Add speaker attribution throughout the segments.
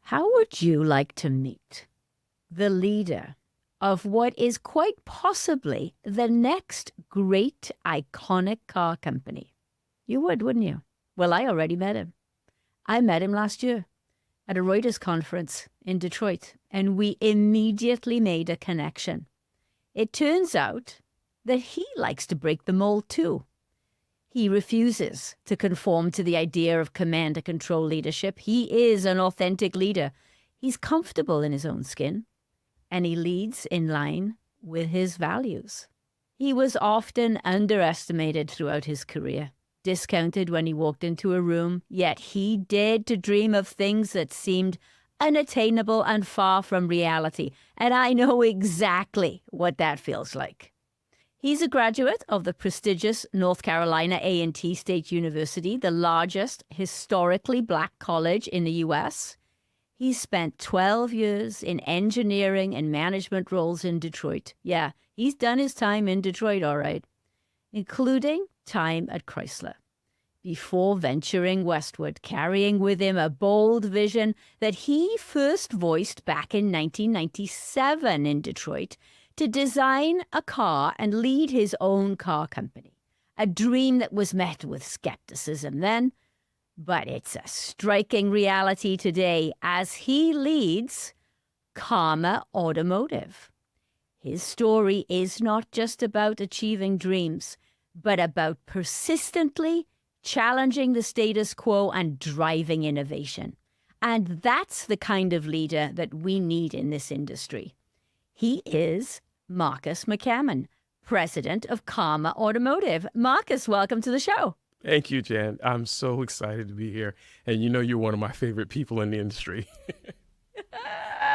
Speaker 1: How would you like to meet the leader of what is quite possibly the next great iconic car company? You would, wouldn't you? Well, I already met him. I met him last year at a Reuters conference in Detroit, and we immediately made a connection. It turns out that he likes to break the mold too. He refuses to conform to the idea of command and control leadership. He is an authentic leader. He's comfortable in his own skin, and he leads in line with his values. He was often underestimated throughout his career, discounted when he walked into a room, yet he dared to dream of things that seemed unattainable and far from reality. And I know exactly what that feels like. He's a graduate of the prestigious North Carolina A&T State University, the largest historically black college in the U.S. He spent 12 years in engineering and management roles in Detroit. Yeah, he's done his time in Detroit, all right, including time at Chrysler, before venturing westward, carrying with him a bold vision that he first voiced back in 1997 in Detroit to design a car and lead his own car company. A dream that was met with skepticism then, but it's a striking reality today as he leads Karma Automotive. His story is not just about achieving dreams, but about persistently challenging the status quo and driving innovation. And that's the kind of leader that we need in this industry. He is Marques McCammon, president of Karma Automotive. Marques, welcome to the show.
Speaker 2: Thank you, Jan. I'm so excited to be here. And you know you're one of my favorite people in the industry.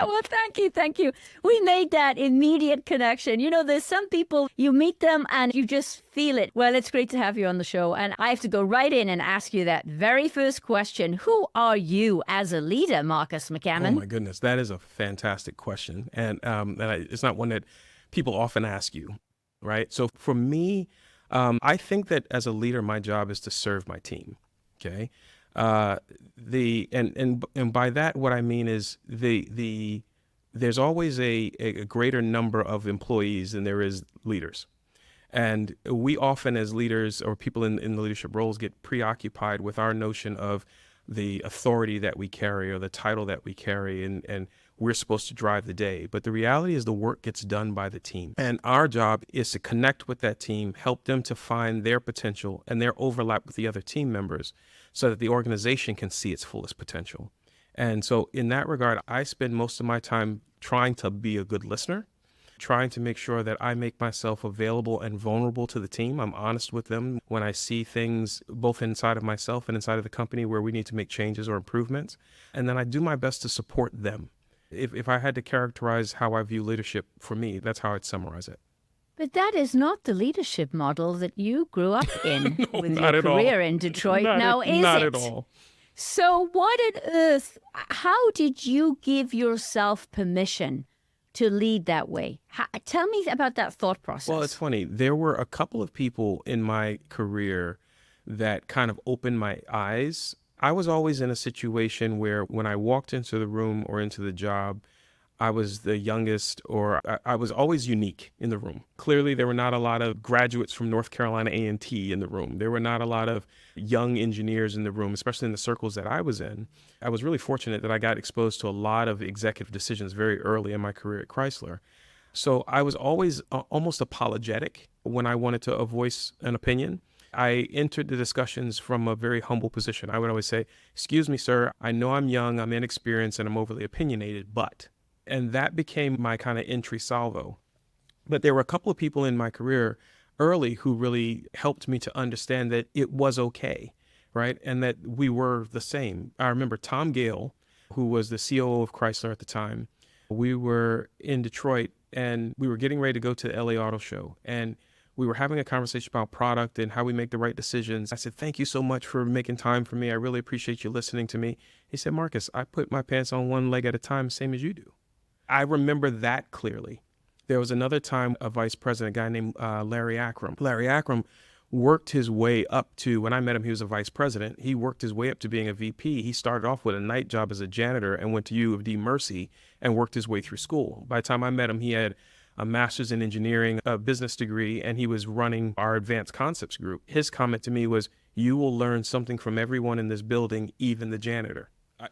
Speaker 1: Well, thank you. We made that immediate connection. You know, there's some people, you meet them and you just feel it. Well, it's great to have you on the show. And I have to go right in and ask you that very first question. Who are you as a leader, Marques McCammon?
Speaker 2: Oh, my goodness. That is a fantastic question. And it's not one that people often ask you, right? So for me, I think that as a leader, my job is to serve my team, okay? And by that, what I mean is there's always a greater number of employees than there is leaders. And we often as leaders or people in the leadership roles get preoccupied with our notion of the authority that we carry or the title that we carry, and we're supposed to drive the day. But the reality is the work gets done by the team. And our job is to connect with that team, help them to find their potential and their overlap with the other team members so that the organization can see its fullest potential. And so in that regard, I spend most of my time trying to be a good listener, trying to make sure that I make myself available and vulnerable to the team. I'm honest with them when I see things both inside of myself and inside of the company where we need to make changes or improvements. And then I do my best to support them. If I had to characterize how I view leadership for me, that's how I'd summarize it.
Speaker 1: But that is not the leadership model that you grew up in
Speaker 2: No,
Speaker 1: with your career in Detroit. Now, is it?
Speaker 2: Not at all.
Speaker 1: So what on earth, how did you give yourself permission to lead that way? Tell me about that thought process.
Speaker 2: Well, it's funny. There were a couple of people in my career that kind of opened my eyes. I was always in a situation where when I walked into the room or into the job, I was the youngest, or I was always unique in the room. Clearly, there were not a lot of graduates from North Carolina A&T in the room. There were not a lot of young engineers in the room, especially in the circles that I was in. I was really fortunate that I got exposed to a lot of executive decisions very early in my career at Chrysler. So I was always almost apologetic when I wanted to voice an opinion. I entered the discussions from a very humble position. I would always say, "Excuse me, sir, I know I'm young, I'm inexperienced, and I'm overly opinionated, but..." And that became my kind of entry salvo. But there were a couple of people in my career early who really helped me to understand that it was okay, right? And that we were the same. I remember Tom Gale, who was the COO of Chrysler at the time. We were in Detroit and we were getting ready to go to the LA Auto Show. And we were having a conversation about product and how we make the right decisions. I said, "Thank you so much for making time for me. I really appreciate you listening to me." He said, "Marques, I put my pants on one leg at a time, same as you do." I remember that clearly. There was another time a vice president, a guy named Larry Akram. Larry Akram worked his way up to, when I met him, he was a vice president. He worked his way up to being a VP. He started off with a night job as a janitor and went to U of D Mercy and worked his way through school. By the time I met him, he had a master's in engineering, a business degree, and he was running our advanced concepts group. His comment to me was, "You will learn something from everyone in this building, even the janitor."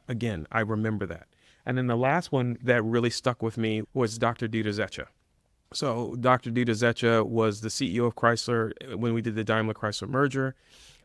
Speaker 2: Again, I remember that. And then the last one that really stuck with me was Dr. Dieter Zetsche. So Dr. Dieter Zetsche was the CEO of Chrysler when we did the Daimler Chrysler merger.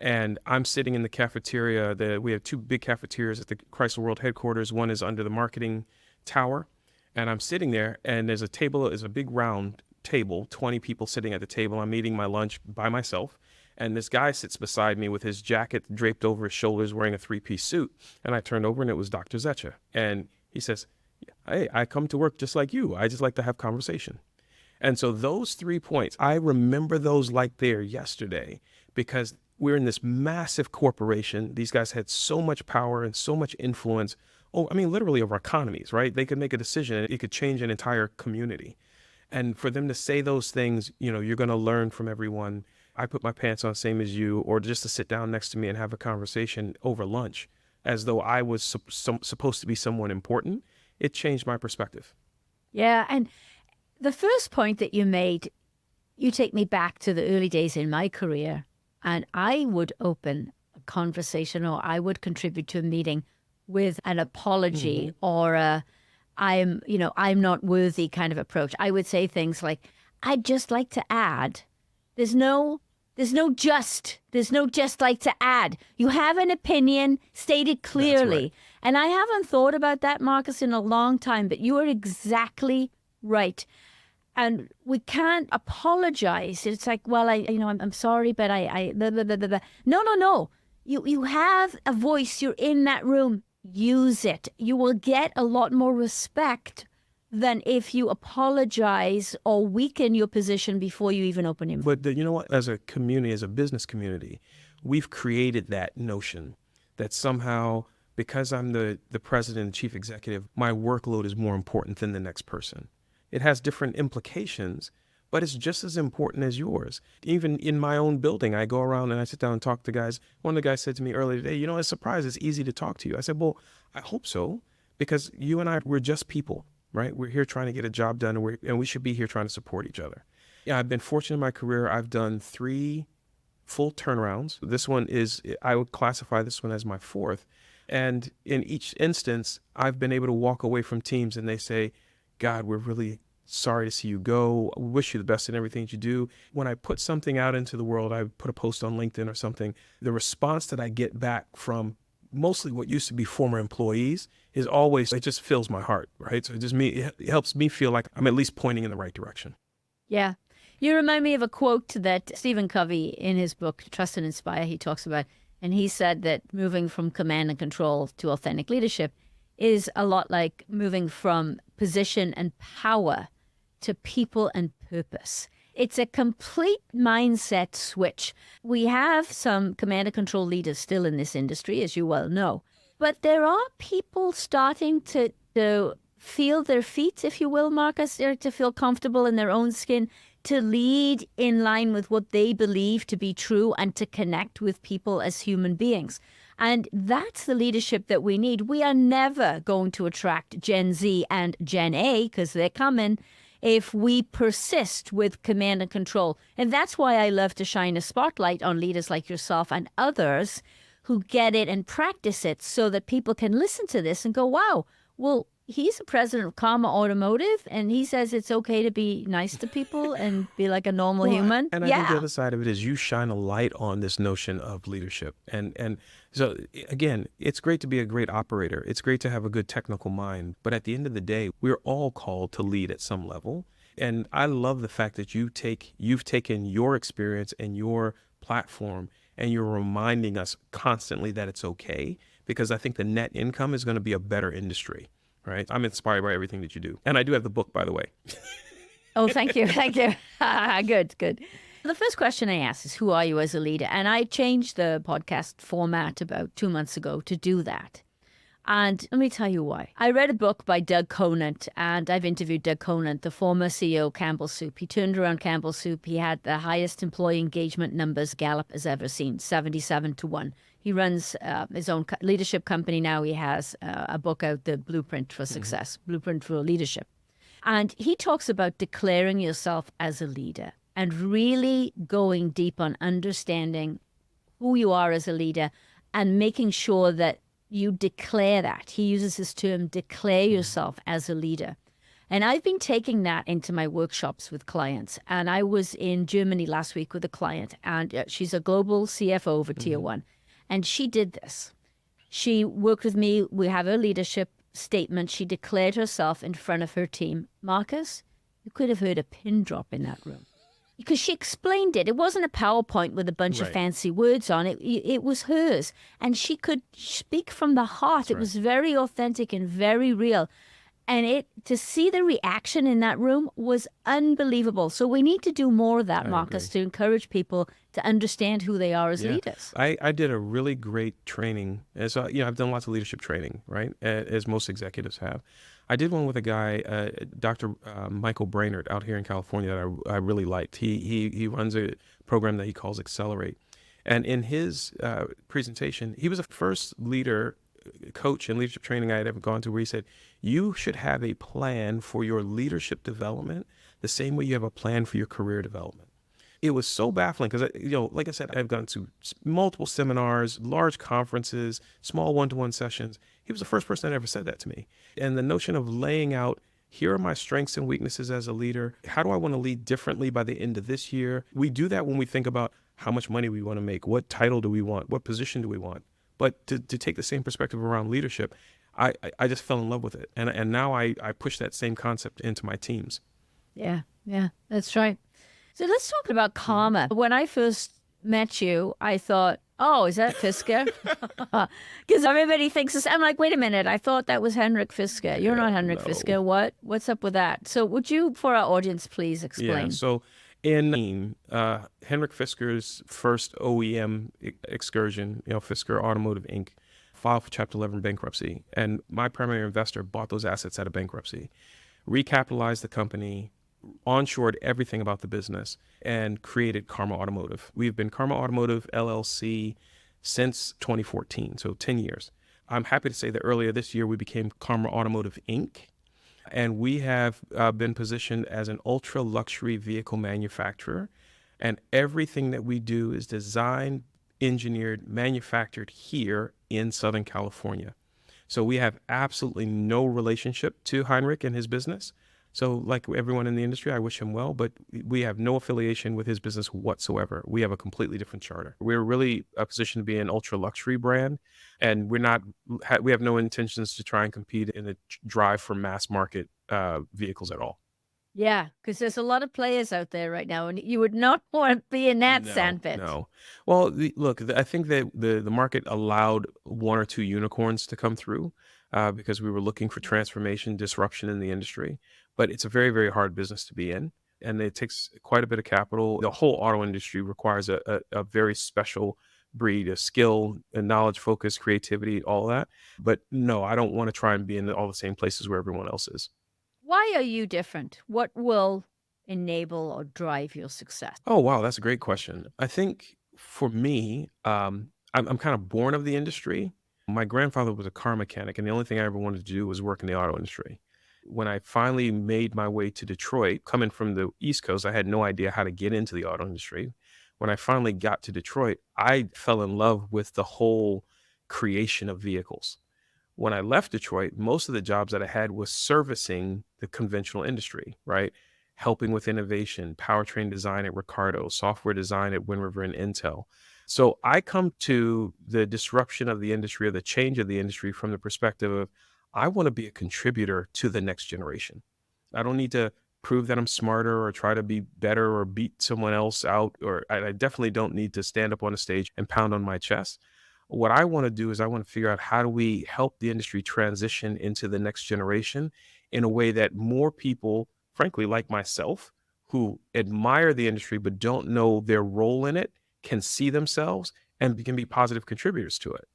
Speaker 2: And I'm sitting in the cafeteria. We have two big cafeterias at the Chrysler World headquarters. One is under the marketing tower. And I'm sitting there, and there's a big round table, 20 people sitting at the table. I'm eating my lunch by myself. And this guy sits beside me with his jacket draped over his shoulders, wearing a three-piece suit. And I turned over, and it was Dr. Zetsche. And he says, "Hey, I come to work just like you. I just like to have conversation." And so those 3 points, I remember those like they're yesterday, because we're in this massive corporation. These guys had so much power and so much influence. Oh, I mean, literally over economies, right? They could make a decision and it could change an entire community. And for them to say those things, you're going to learn from everyone. I put my pants on same as you, or just to sit down next to me and have a conversation over lunch as though I was supposed to be someone important. It changed my perspective.
Speaker 1: Yeah. And the first point that you made, you take me back to the early days in my career, and I would open a conversation, or I would contribute to a meeting with an apology or I'm not worthy kind of approach. I would say things like, "I'd just like to add, there's no just like to add. You have an opinion stated clearly."
Speaker 2: Right.
Speaker 1: And I haven't thought about that, Marcus, in a long time, but you are exactly right. And we can't apologize. It's like, well, I'm sorry, but I blah, blah, blah, blah, blah. No. You have a voice. You're in that room. Use it. You will get a lot more respect than if you apologize or weaken your position before you even open your mouth.
Speaker 2: But you know what? As a community, as a business community, we've created that notion that somehow, because I'm the president and chief executive, my workload is more important than the next person. It has different implications, but it's just as important as yours. Even in my own building, I go around and I sit down and talk to guys. One of the guys said to me earlier today, "I'm surprised it's easy to talk to you." I said, "Well, I hope so, because you and I, we're just people, right? We're here trying to get a job done, and we should be here trying to support each other." Yeah, I've been fortunate in my career. I've done 3 full turnarounds. This one I would classify this one as my 4th. And in each instance, I've been able to walk away from teams and they say, "God, we're really sorry to see you go. We wish you the best in everything that you do." When I put something out into the world, I put a post on LinkedIn or something, the response that I get back from mostly what used to be former employees is always, it just fills my heart, right? So it helps me feel like I'm at least pointing in the right direction.
Speaker 1: Yeah. You remind me of a quote that Stephen Covey, in his book, Trust and Inspire, he talks about, and he said that moving from command and control to authentic leadership is a lot like moving from position and power to people and purpose. It's a complete mindset switch. We have some command and control leaders still in this industry, as you well know, but there are people starting to feel their feet, if you will, Marcus, or to feel comfortable in their own skin, to lead in line with what they believe to be true and to connect with people as human beings. And that's the leadership that we need. We are never going to attract Gen Z and Gen A, because they're coming, if we persist with command and control. And that's why I love to shine a spotlight on leaders like yourself and others who get it and practice it, so that people can listen to this and go, "Wow, well, he's the president of Karma Automotive, and he says it's okay to be nice to people and be like a normal human."
Speaker 2: And I think the other side of it is you shine a light on this notion of leadership. And so, again, it's great to be a great operator. It's great to have a good technical mind. But at the end of the day, we're all called to lead at some level. And I love the fact that you've taken your experience and your platform, and you're reminding us constantly that it's okay, because I think the net income is going to be a better industry. Right. I'm inspired by everything that you do. And I do have the book, by the way.
Speaker 1: Oh, thank you. Thank you. Good. The first question I ask is, who are you as a leader? And I changed the podcast format about 2 months ago to do that. And let me tell you why. I read a book by Doug Conant, and I've interviewed Doug Conant, the former CEO of Campbell Soup. He turned around Campbell Soup. He had the highest employee engagement numbers Gallup has ever seen, 77-1. He runs his own leadership company now. He has a book out, The Blueprint for Success, Blueprint for Leadership. And he talks about declaring yourself as a leader and really going deep on understanding who you are as a leader and making sure that you declare that. He uses this term, declare yourself as a leader. And I've been taking that into my workshops with clients. And I was in Germany last week with a client, and she's a global CFO for Tier 1. And she did this. She worked with me. We have her leadership statement. She declared herself in front of her team. Marcus, you could have heard a pin drop in that room. Because she explained it. It wasn't a PowerPoint with a bunch of fancy words on it. It was hers. And she could speak from the heart. It was very authentic and very real. And to see the reaction in that room was unbelievable. So we need to do more of that, Marcus, to encourage people to understand who they are as leaders.
Speaker 2: I did a really great training. So, I've done lots of leadership training, right? As most executives have. I did one with a guy, Dr. Michael Brainerd out here in California that I really liked. He runs a program that he calls Accelerate. And in his presentation, he was the first leader coach and leadership training I had ever gone to where he said, you should have a plan for your leadership development the same way you have a plan for your career development. It was so baffling because, like I said, I've gone to multiple seminars, large conferences, small one-to-one sessions. He was the first person that ever said that to me. And the notion of laying out, here are my strengths and weaknesses as a leader. How do I want to lead differently by the end of this year? We do that when we think about how much money we want to make, what title do we want, what position do we want? But to take the same perspective around leadership, I just fell in love with it. And now I push that same concept into my teams.
Speaker 1: Yeah, that's right. So let's talk about Karma. When I first met you, I thought, oh, is that Fisker? Because everybody thinks this. I'm like, wait a minute. I thought that was Henrik Fisker. You're not Henrik Fisker. What? What's up with that? So would you, for our audience, please explain?
Speaker 2: Yeah, so in Henrik Fisker's first OEM excursion, Fisker Automotive Inc., filed for Chapter 11 bankruptcy. And my primary investor bought those assets out of bankruptcy, recapitalized the company, onshored everything about the business, and created Karma Automotive. We've been Karma Automotive LLC since 2014, so 10 years. I'm happy to say that earlier this year, we became Karma Automotive Inc., and we have been positioned as an ultra luxury vehicle manufacturer. And everything that we do is designed, engineered, manufactured here in Southern California. So we have absolutely no relationship to Heinrich and his business. So like everyone in the industry, I wish him well, but we have no affiliation with his business whatsoever. We have a completely different charter. We're really positioned to be an ultra luxury brand, and we have no intentions to try and compete in a drive for mass market vehicles at all.
Speaker 1: Yeah, because there's a lot of players out there right now, and you would not want to be in that sandpit.
Speaker 2: No. Well, look, I think that the market allowed one or two unicorns to come through because we were looking for transformation, disruption in the industry. But it's a very, very hard business to be in, and it takes quite a bit of capital. The whole auto industry requires a very special breed of skill and knowledge, focus, creativity, all that. But no, I don't want to try and be in all the same places where everyone else is.
Speaker 1: Why are you different? What will enable or drive your success?
Speaker 2: Oh, wow. That's a great question. I think for me, I'm kind of born of the industry. My grandfather was a car mechanic, and the only thing I ever wanted to do was work in the auto industry. When I finally made my way to Detroit, coming from the East Coast, I had no idea how to get into the auto industry. When I finally got to Detroit, I fell in love with the whole creation of vehicles. When I left Detroit, most of the jobs that I had was servicing the conventional industry, right? Helping with innovation, powertrain design at Ricardo, software design at Wind River and Intel. So I come to the disruption of the industry or the change of the industry from the perspective of, I want to be a contributor to the next generation. I don't need to prove that I'm smarter or try to be better or beat someone else out, or I definitely don't need to stand up on a stage and pound on my chest. What I want to do is I want to figure out how do we help the industry transition into the next generation in a way that more people, frankly, like myself, who admire the industry but don't know their role in it, can see themselves and can be positive contributors to it.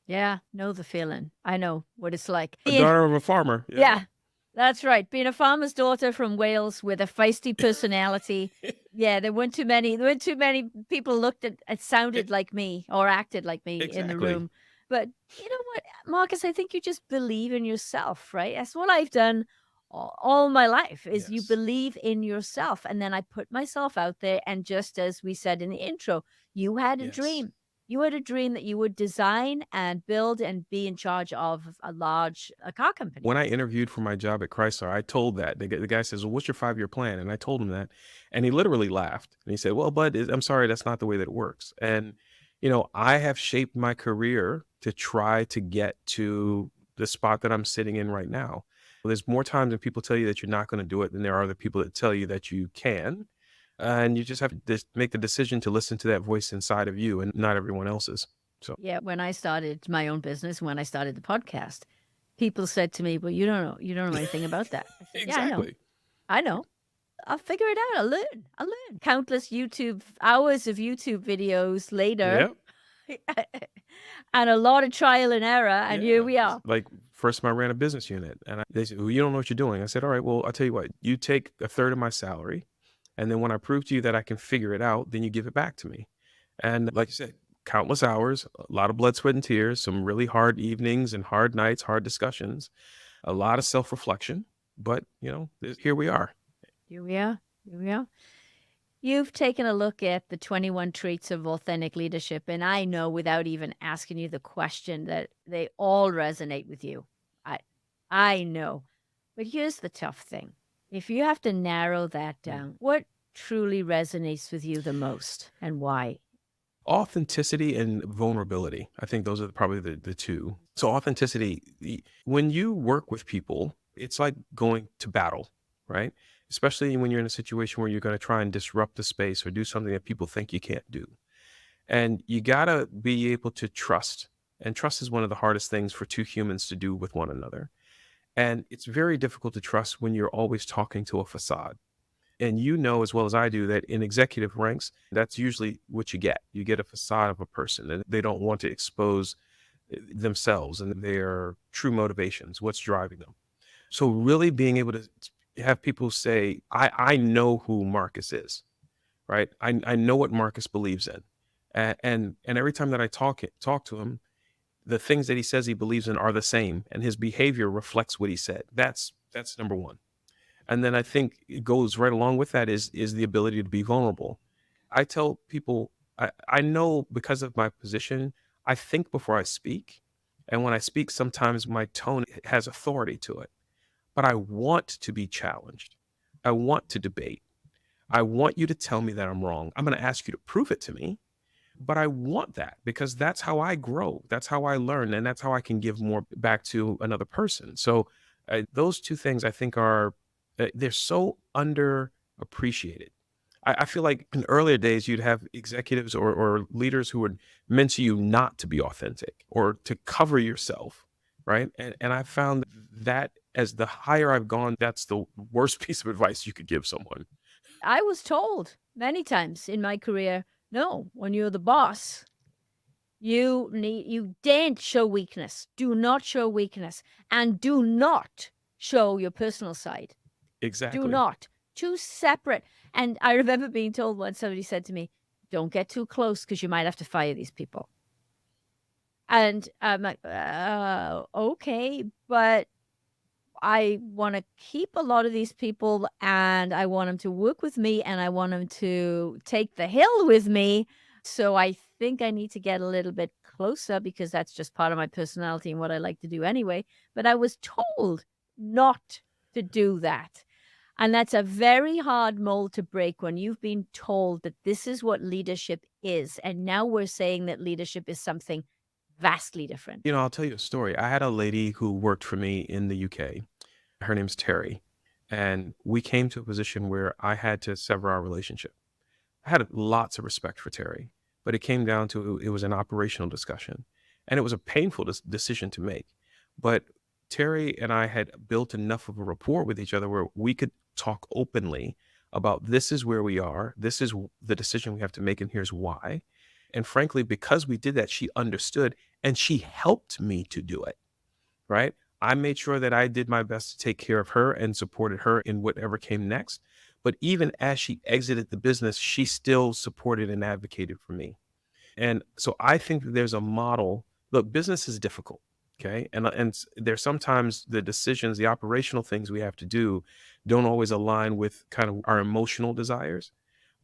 Speaker 1: Yeah, know the feeling. I know what it's like.
Speaker 2: A
Speaker 1: Yeah,
Speaker 2: daughter of a farmer. Yeah.
Speaker 1: yeah, that's right. Being a farmer's daughter from Wales with a feisty personality. Yeah, there weren't too many people looked at it
Speaker 2: E-
Speaker 1: sounded like me or acted like me in the
Speaker 2: exactly.
Speaker 1: room. But you know what, Marcus, I think you just believe in yourself, right? That's what I've done all my life is you
Speaker 2: Yes.
Speaker 1: believe in yourself. And then I put myself out there. And just as we said in the intro, you had a
Speaker 2: Yes.
Speaker 1: dream. You had a dream that you would design and build and be in charge of a car company.
Speaker 2: When I interviewed for my job at Chrysler, I told that the guy says, "Well, what's your 5-year plan?" And I told him that, and he literally laughed and he said, "Well, bud, I'm sorry, that's not the way that it works." And I have shaped my career to try to get to the spot that I'm sitting in right now. There's more times when people tell you that you're not going to do it than there are the people that tell you that you can, and you just have to make the decision to listen to that voice inside of you and not everyone else's. So
Speaker 1: Yeah, when I started my own business, when I started the podcast, people said to me, "Well, you don't know anything about that." I said, "Yeah, I know.
Speaker 2: exactly.
Speaker 1: I know. I'll figure it out. I'll learn." Countless YouTube hours of YouTube videos later,
Speaker 2: Yeah.
Speaker 1: and a lot of trial and error, and here
Speaker 2: Yeah.
Speaker 1: we are.
Speaker 2: Like first time I ran a business unit and they said, "Well, you don't know what you're doing." I said, "All right, well, I'll tell you what, you take a third of my salary. And then when I prove to you that I can figure it out, then you give it back to me." And like you said, countless hours, a lot of blood, sweat, and tears, some really hard evenings and hard nights, hard discussions, a lot of self-reflection. But, here we are.
Speaker 1: Here we are. Here we are. You've taken a look at the 21 traits of authentic leadership, and I know without even asking you the question that they all resonate with you. I I know. But here's the tough thing. If you have to narrow that
Speaker 2: Mm.
Speaker 1: down, what truly resonates with you the most and why?
Speaker 2: Authenticity and vulnerability. I think those are probably the two. So authenticity, when you work with people, it's like going to battle, right? Especially when you're in a situation where you're going to try and disrupt the space or do something that people think you can't do. And you got to be able to trust. And trust is one of the hardest things for two humans to do with one another. And it's very difficult to trust when you're always talking to a facade. And you know as well as I do that in executive ranks, that's usually what you get. You get a facade of a person and they don't want to expose themselves and their true motivations, what's driving them. So really being able to have people say, I know who Marcus is, right? I know what Marcus believes in. And every time that I talk to him, the things that he says he believes in are the same and his behavior reflects what he said. That's number one. And then I think it goes right along with that is the ability to be vulnerable. I tell people I know because of my position, I think before I speak. And when I speak, sometimes my tone has authority to it. But I want to be challenged. I want to debate. I want you to tell me that I'm wrong. I'm going to ask you to prove it to me, but I want that because that's how I grow. That's how I learn. And that's how I can give more back to another person. So those two things I think they're so underappreciated. I feel like in earlier days, you'd have executives or leaders who would mention you not to be authentic or to cover yourself. Right. And I found that as the higher I've gone, that's the worst piece of advice you could give someone.
Speaker 1: I was told many times in my career, no, when you're the boss, you daren't show weakness. Do not show weakness and do not show your personal side. Do
Speaker 2: Exactly.
Speaker 1: not. Two separate. And I remember being told once somebody said to me, "Don't get too close because you might have to fire these people." And I'm like, okay, but I want to keep a lot of these people and I want them to work with me and I want them to take the hill with me. So I think I need to get a little bit closer because that's just part of my personality and what I like to do anyway. But I was told not to do that. And that's a very hard mold to break when you've been told that this is what leadership is. And now we're saying that leadership is something vastly different.
Speaker 2: I'll tell you a story. I had a lady who worked for me in the UK. Her name's Terry. And we came to a position where I had to sever our relationship. I had lots of respect for Terry, but it came down to it was an operational discussion. And it was a painful decision to make. But Terry and I had built enough of a rapport with each other where we could talk openly about this is where we are, this is the decision we have to make, and here's why. And frankly, because we did that, she understood and she helped me to do it, right? I made sure that I did my best to take care of her and supported her in whatever came next. But even as she exited the business, she still supported and advocated for me. And so I think that there's a model. Look, business is difficult. Okay. And there's sometimes the decisions, the operational things we have to do don't always align with kind of our emotional desires.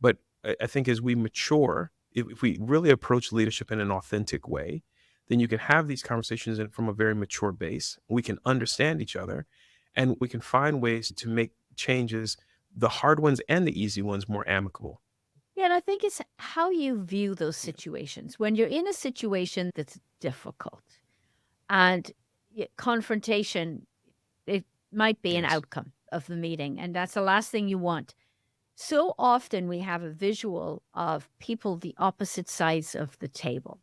Speaker 2: But I think as we mature, if we really approach leadership in an authentic way, then you can have these conversations from a very mature base. We can understand each other and we can find ways to make changes, the hard ones and the easy ones, more amicable.
Speaker 1: Yeah, and I think it's how you view those situations. When you're in a situation that's difficult and confrontation, it might be an
Speaker 2: Yes.
Speaker 1: outcome of the meeting, and that's the last thing you want. So often we have a visual of people the opposite sides of the table.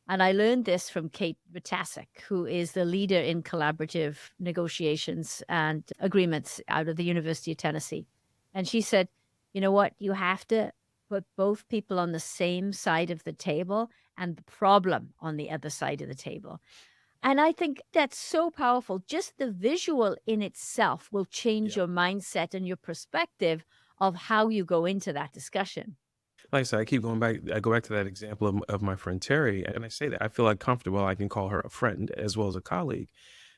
Speaker 1: And I learned this from Kate Vitasic, who is the leader in collaborative negotiations and agreements out of the University of Tennessee. And she said, you know what? You have to put both people on the same side of the table and the problem on the other side of the table. And I think that's so powerful. Just the visual in itself will change
Speaker 2: Yeah.
Speaker 1: your mindset and your perspective of how you go into that discussion.
Speaker 2: Like I said, I keep going back. I go back to that example of my friend Terry, and I say that I feel like comfortable. I can call her a friend as well as a colleague.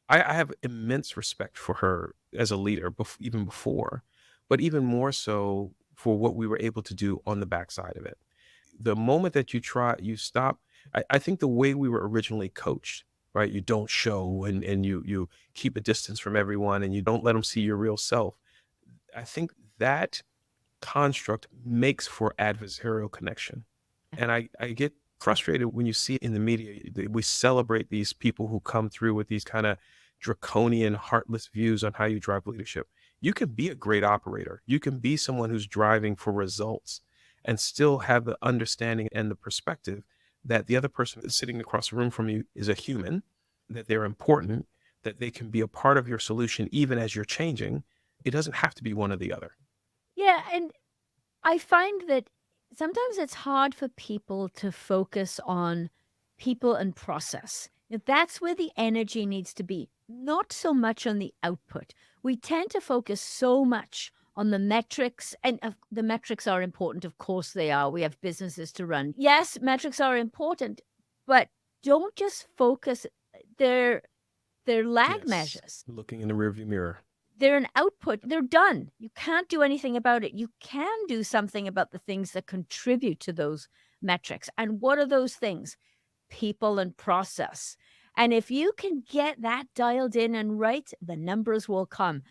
Speaker 2: I have immense respect for her as a leader, even before, but even more so for what we were able to do on the backside of it. The moment that you stop. I think the way we were originally coached, right? You don't show and you keep a distance from everyone and you don't let them see your real self. I think that construct makes for adversarial connection. And I get frustrated when you see in the media, we celebrate these people who come through with these kind of draconian, heartless views on how you drive leadership. You can be a great operator. You can be someone who's driving for results and still have the understanding and the perspective that the other person that's sitting across the room from you is a human, that they're important, that they can be a part of your solution even as you're changing. It doesn't have to be one or the other.
Speaker 1: Yeah, and I find that sometimes it's hard for people to focus on people and process. That's where the energy needs to be, not so much on the output. We tend to focus so much on the metrics, and the metrics are important. Of course, they are. We have businesses to run. Yes, metrics are important, but don't just focus. They're they're lag
Speaker 2: Yes.
Speaker 1: measures.
Speaker 2: Looking in the rearview mirror.
Speaker 1: They're an output. They're done. You can't do anything about it. You can do something about the things that contribute to those metrics. And what are those things? People and process. And if you can get that dialed in and right, the numbers will come.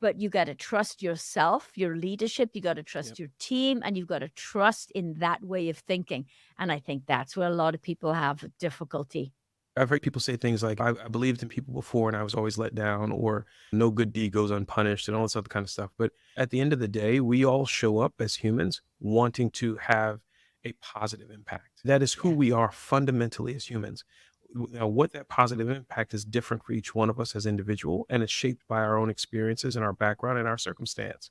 Speaker 1: But you got to trust yourself, your leadership, you got to trust
Speaker 2: Yep.
Speaker 1: your team, and you've got to trust in that way of thinking. And I think that's where a lot of people have difficulty.
Speaker 2: I've heard people say things like, I believed in people before and I was always let down, or no good deed goes unpunished, and all this other kind of stuff. But at the end of the day, we all show up as humans wanting to have a positive impact. That is who
Speaker 1: Yeah.
Speaker 2: we are fundamentally as humans. Now, what that positive impact is different for each one of us as individual, and it's shaped by our own experiences and our background and our circumstance.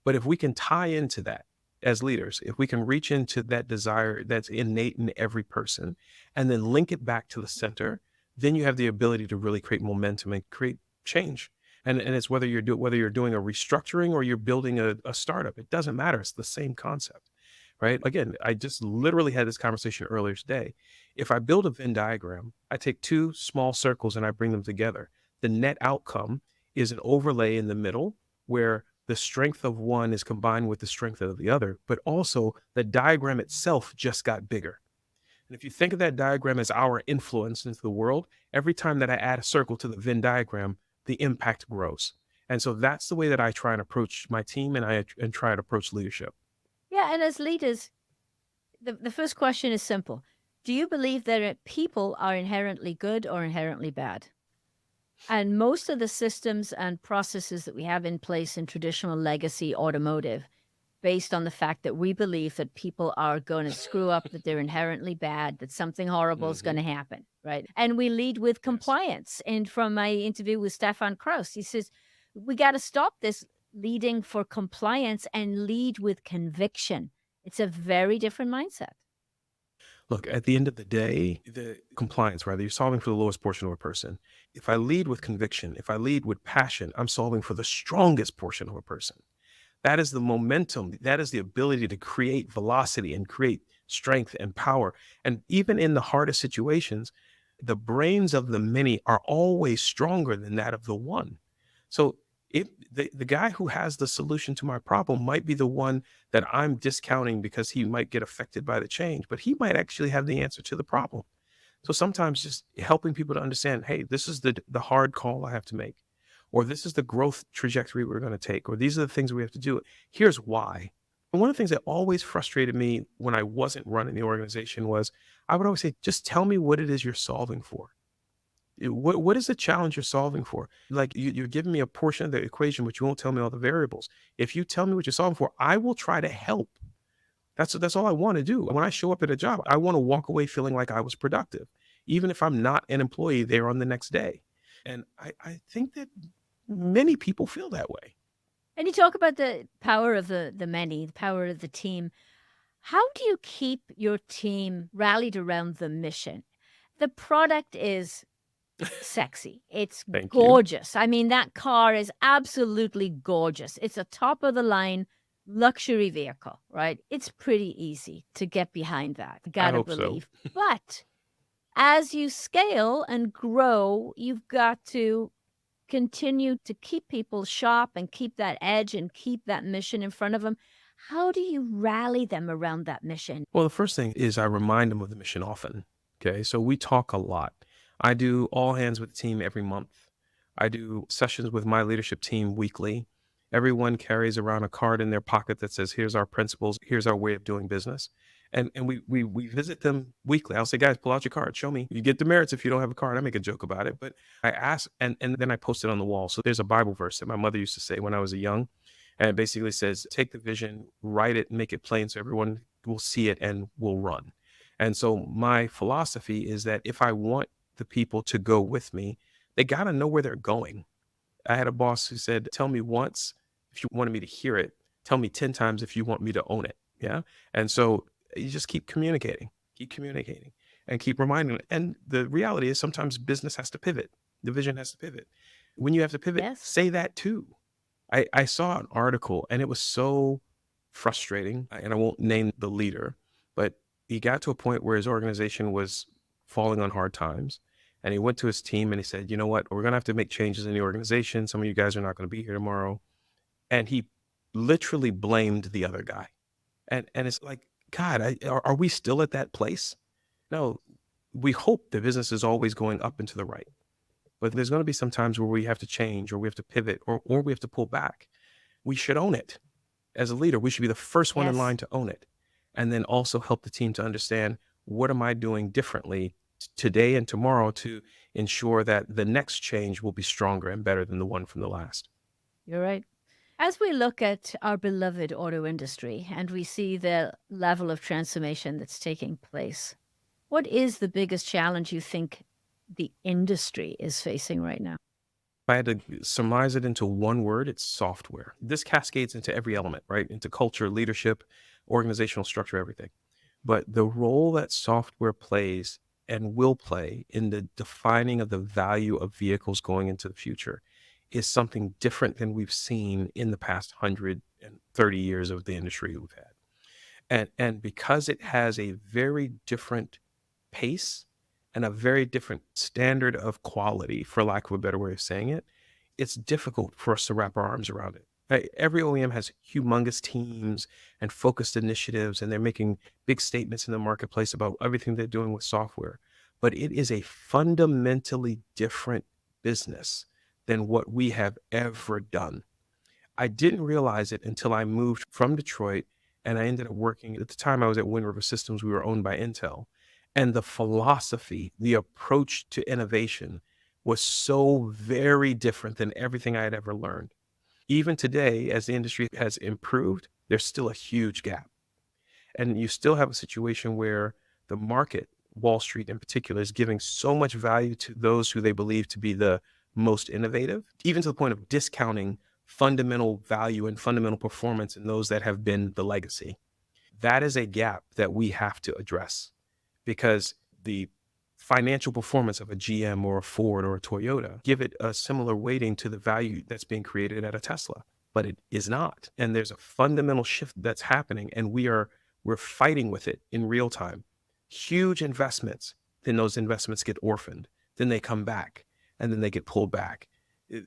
Speaker 2: But if we can tie into that as leaders, if we can reach into that desire that's innate in every person and then link it back to the center, then you have the ability to really create momentum and create change. And it's whether you're doing a restructuring or you're building a startup, it doesn't matter. It's the same concept, right? Again, I just literally had this conversation earlier today. If I build a Venn diagram, I take two small circles and I bring them together. The net outcome is an overlay in the middle where the strength of one is combined with the strength of the other, but also the diagram itself just got bigger. And if you think of that diagram as our influence into the world, every time that I add a circle to the Venn diagram, the impact grows. And so that's the way that I try and approach my team and try and approach leadership.
Speaker 1: Yeah. And as leaders, the first question is simple. Do you believe that people are inherently good or inherently bad? And most of the systems and processes that we have in place in traditional legacy automotive, based on the fact that we believe that people are going to screw up, that they're inherently bad, that something horrible is going
Speaker 2: Hmm.
Speaker 1: to happen, right? And we lead with
Speaker 2: Yes.
Speaker 1: compliance. And from my interview with Stefan Kraus, he says, we got to stop this leading for compliance and lead with conviction. It's a very different mindset.
Speaker 2: Look, at the end of the day, the compliance, right? You're solving for the lowest portion of a person. If I lead with conviction, if I lead with passion, I'm solving for the strongest portion of a person. That is the momentum. That is the ability to create velocity and create strength and power. And even in the hardest situations, the brains of the many are always stronger than that of the one. So if the guy who has the solution to my problem might be the one that I'm discounting because he might get affected by the change, but he might actually have the answer to the problem. So sometimes just helping people to understand, hey, this is the hard call I have to make, or this is the growth trajectory we're going to take, or these are the things we have to do. Here's why. And one of the things that always frustrated me when I wasn't running the organization was I would always say, just tell me what it is you're solving for. What is the challenge you're solving for? Like you're giving me a portion of the equation, but you won't tell me all the variables. If you tell me what you're solving for, I will try to help. That's all I want to do. When I show up at a job, I want to walk away feeling like I was productive, even if I'm not an employee there on the next day. And I think that many people feel that way.
Speaker 1: And you talk about the power of the many, the power of the team. How do you keep your team rallied around the mission? The product is sexy. It's
Speaker 2: Thank you.
Speaker 1: gorgeous. I mean, that car is absolutely gorgeous. It's a top of the line luxury vehicle, right? It's pretty easy to get behind that.
Speaker 2: I
Speaker 1: Gotta
Speaker 2: hope so.
Speaker 1: believe. But as you scale and grow, you've got to continue to keep people sharp and keep that edge and keep that mission in front of them. How do you rally them around that mission?
Speaker 2: Well, the first thing is I remind them of the mission often. Okay. So we talk a lot. I do all hands with the team every month. I do sessions with my leadership team weekly. Everyone carries around a card in their pocket that says, here's our principles, here's our way of doing business. And we visit them weekly. I'll say, guys, pull out your card, show me. You get demerits if you don't have a card. I make a joke about it, but I ask, and then I post it on the wall. So there's a Bible verse that my mother used to say when I was young. And it basically says, take the vision, write it, make it plain so everyone will see it and will run. And so my philosophy is that if I want the people to go with me, they got to know where they're going. I had a boss who said, tell me once if you wanted me to hear it, tell me 10 times if you want me to own it. Yeah. And so you just keep communicating and keep reminding them. And the reality is sometimes business has to pivot. The vision has to pivot. When you have to pivot,
Speaker 1: Yes.
Speaker 2: say that too. I saw an article and it was so frustrating, and I won't name the leader, but he got to a point where his organization was falling on hard times. And he went to his team and he said, you know what, we're going to have to make changes in the organization. Some of you guys are not going to be here tomorrow. And he literally blamed the other guy. And it's like, God, are we still at that place? No, we hope the business is always going up and to the right. But there's going to be some times where we have to change or we have to pivot or we have to pull back. We should own it. As a leader, we should be the first one in
Speaker 1: Yes.
Speaker 2: line to own it. And then also help the team to understand, what am I doing differently today and tomorrow to ensure that the next change will be stronger and better than the one from the last.
Speaker 1: You're right. As we look at our beloved auto industry and we see the level of transformation that's taking place, what is the biggest challenge you think the industry is facing right now?
Speaker 2: If I had to surmise it into one word, it's software. This cascades into every element, right? Into culture, leadership, organizational structure, everything. But the role that software plays and will play in the defining of the value of vehicles going into the future is something different than we've seen in the past 130 years of the industry we've had. And because it has a very different pace and a very different standard of quality, for lack of a better way of saying it, it's difficult for us to wrap our arms around it. Every OEM has humongous teams and focused initiatives, and they're making big statements in the marketplace about everything they're doing with software. But it is a fundamentally different business than what we have ever done. I didn't realize it until I moved from Detroit and I ended up working. At the time I was at Wind River Systems, we were owned by Intel. And the philosophy, the approach to innovation was so very different than everything I had ever learned. Even today, as the industry has improved, there's still a huge gap. And you still have a situation where the market, Wall Street in particular, is giving so much value to those who they believe to be the most innovative, even to the point of discounting fundamental value and fundamental performance in those that have been the legacy. That is a gap that we have to address. because the financial performance of a GM or a Ford or a Toyota give it a similar weighting to the value that's being created at a Tesla, but it is not. And there's a fundamental shift that's happening, and we're fighting with it in real time. Huge investments, then those investments get orphaned, then they come back, and then they get pulled back.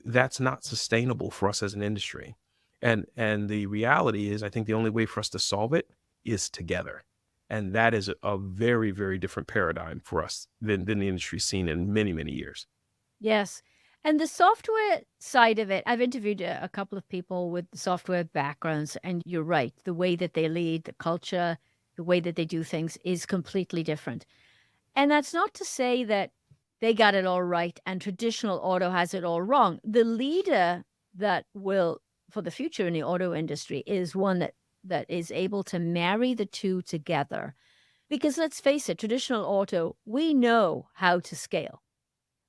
Speaker 2: That's not sustainable for us as an industry. And the reality is, I think the only way for us to solve it is together. And that is a very, very different paradigm for us than the industry's seen in many, many years.
Speaker 1: Yes. And the software side of it, I've interviewed a couple of people with software backgrounds, and you're right. The way that they lead, the culture, the way that they do things is completely different. And that's not to say that they got it all right and traditional auto has it all wrong. The leader that will, for the future in the auto industry, is one that is able to marry the two together. Because let's face it, traditional auto, we know how to scale.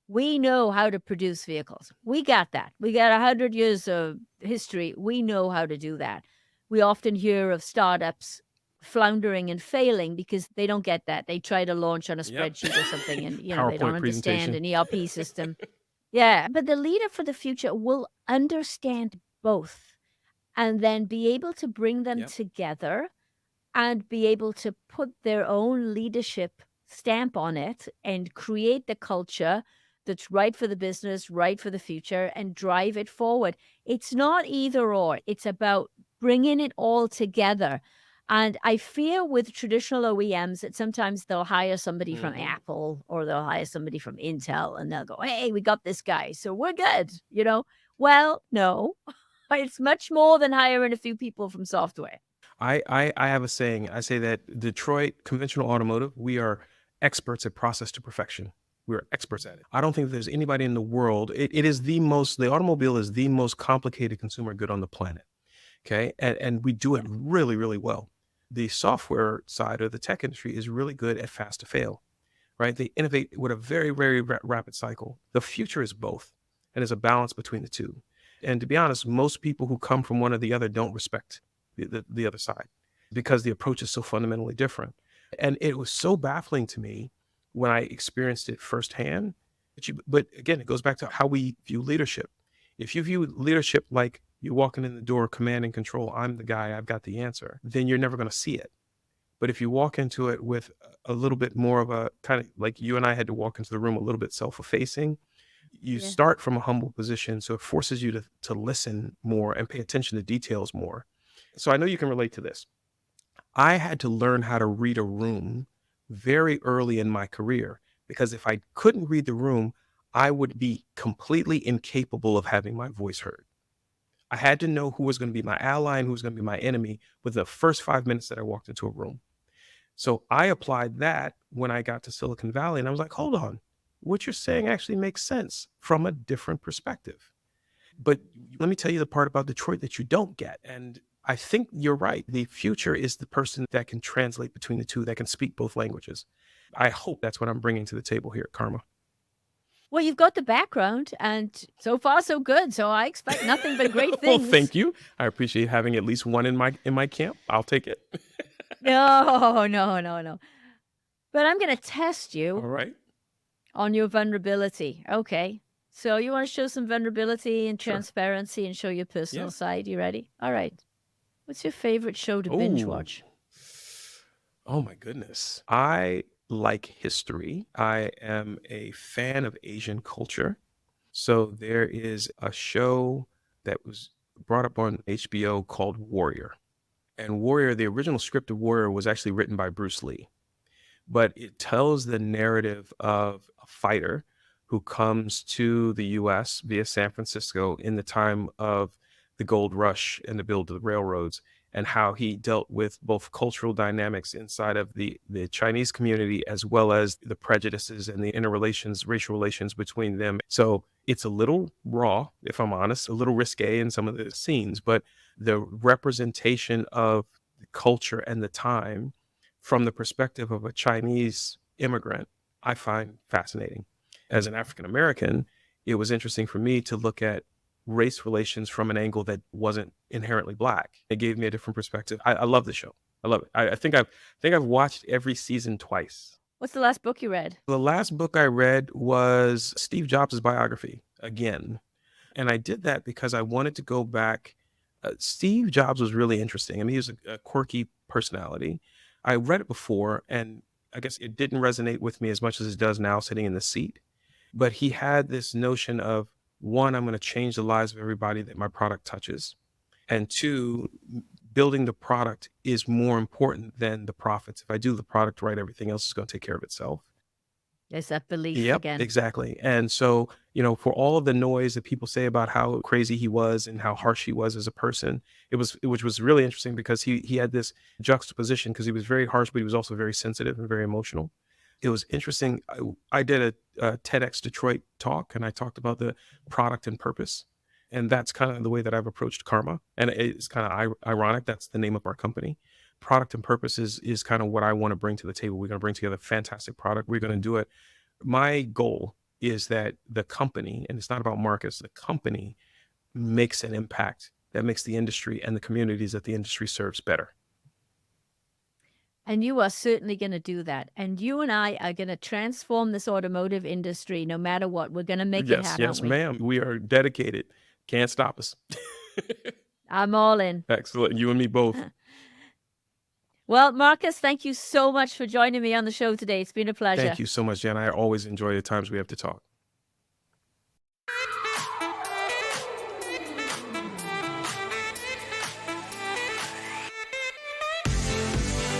Speaker 1: We know how to produce vehicles. We got that. We got 100 years of history. We know how to do that. We often hear of startups floundering and failing because they don't get that. They try to launch on a
Speaker 2: Yep.
Speaker 1: spreadsheet or something and, they
Speaker 2: PowerPoint
Speaker 1: don't understand
Speaker 2: presentation.
Speaker 1: an ERP system. Yeah, but the leader for the future will understand both and then be able to bring them
Speaker 2: Yep.
Speaker 1: together and be able to put their own leadership stamp on it and create the culture that's right for the business, right for the future, and drive it forward. It's not either or. It's about bringing it all together. And I fear with traditional OEMs that sometimes they'll hire somebody from
Speaker 2: Mhm.
Speaker 1: Apple or they'll hire somebody from Intel and they'll go, hey, we got this guy, so we're good. Well, no, it's much more than hiring a few people from software.
Speaker 2: I have a saying. I say that Detroit Conventional Automotive, we are experts at process to perfection. We're experts at it. I don't think there's anybody in the world. It is the automobile is the most complicated consumer good on the planet. Okay. And we do it really, really well. The software side of the tech industry is really good at fast to fail, right? They innovate with a very, very rapid cycle. The future is both, and there's a balance between the two. And to be honest, most people who come from one or the other don't respect the other side because the approach is so fundamentally different. And it was so baffling to me when I experienced it firsthand. But again, it goes back to how we view leadership. If you view leadership like you're walking in the door, command and control, I'm the guy, I've got the answer, then you're never going to see it. But if you walk into it with a little bit more of a kind of like you and I had to walk into the room a little bit self-effacing, you
Speaker 1: Yeah.
Speaker 2: start from a humble position. So it forces you to listen more and pay attention to details more. So I know you can relate to this. I had to learn how to read a room very early in my career because if I couldn't read the room, I would be completely incapable of having my voice heard. I had to know who was going to be my ally and who was going to be my enemy within the first 5 minutes that I walked into a room. So I applied that when I got to Silicon Valley and I was like, hold on, what you're saying actually makes sense from a different perspective. But let me tell you the part about Detroit that you don't get. And I think you're right. The future is the person that can translate between the two, that can speak both languages. I hope that's what I'm bringing to the table here at Karma.
Speaker 1: Well, you've got the background, and so far so good. So I expect nothing but great
Speaker 2: Well,
Speaker 1: things.
Speaker 2: thank you. I appreciate having at least one in my camp. I'll take it.
Speaker 1: No, no, no, no. But I'm going to test
Speaker 2: All
Speaker 1: you
Speaker 2: right.
Speaker 1: on your vulnerability. Okay. So you want to show some vulnerability and
Speaker 2: Sure.
Speaker 1: transparency and show your personal
Speaker 2: Yeah.
Speaker 1: side. You ready? All right. What's your favorite show to binge
Speaker 2: Oh,
Speaker 1: watch?
Speaker 2: oh my goodness. I like history. I am a fan of Asian culture. So there is a show that was brought up on HBO called Warrior. And Warrior, the original script of Warrior was actually written by Bruce Lee, but it tells the narrative of a fighter who comes to the US via San Francisco in the time of the gold rush and the build of the railroads, and how he dealt with both cultural dynamics inside of the Chinese community as well as the prejudices and the interrelations, racial relations between them. So it's a little raw, if I'm honest, a little risque in some of the scenes, but the representation of the culture and the time from the perspective of a Chinese immigrant, I find fascinating. As an African American, it was interesting for me to look at race relations from an angle that wasn't inherently Black. It gave me a different perspective. I love the show. I love it. I think I've watched every season twice.
Speaker 1: What's the last book you read?
Speaker 2: The last book I read was Steve Jobs' biography again. And I did that because I wanted to go back. Steve Jobs was really interesting. I mean, he was a quirky personality. I read it before, and I guess it didn't resonate with me as much as it does now sitting in the seat. But he had this notion of, one, I'm going to change the lives of everybody that my product touches. And two, building the product is more important than the profits. If I do the product right, everything else is going to take care of itself.
Speaker 1: There's that belief
Speaker 2: Yep,
Speaker 1: again.
Speaker 2: exactly. And so, for all of the noise that people say about how crazy he was and how harsh he was as a person, which was really interesting because he had this juxtaposition because he was very harsh, but he was also very sensitive and very emotional. It was interesting. I did a TEDx Detroit talk, and I talked about the product and purpose. And that's kind of the way that I've approached Karma. And it's kind of ironic. That's the name of our company. Product and purpose is kind of what I want to bring to the table. We're going to bring together a fantastic product. We're going to do it. My goal is that the company, and it's not about Marcus, the company makes an impact that makes the industry and the communities that the industry serves better.
Speaker 1: And you are certainly going to do that. And you and I are going to transform this automotive industry no matter what. We're going to make it happen,
Speaker 2: Yes,
Speaker 1: aren't we?
Speaker 2: ma'am. We are dedicated. Can't stop us.
Speaker 1: I'm all in.
Speaker 2: Excellent. You and me both.
Speaker 1: Well, Marcus, thank you so much for joining me on the show today. It's been a pleasure.
Speaker 2: Thank you so much, Jen. I always enjoy the times we have to talk.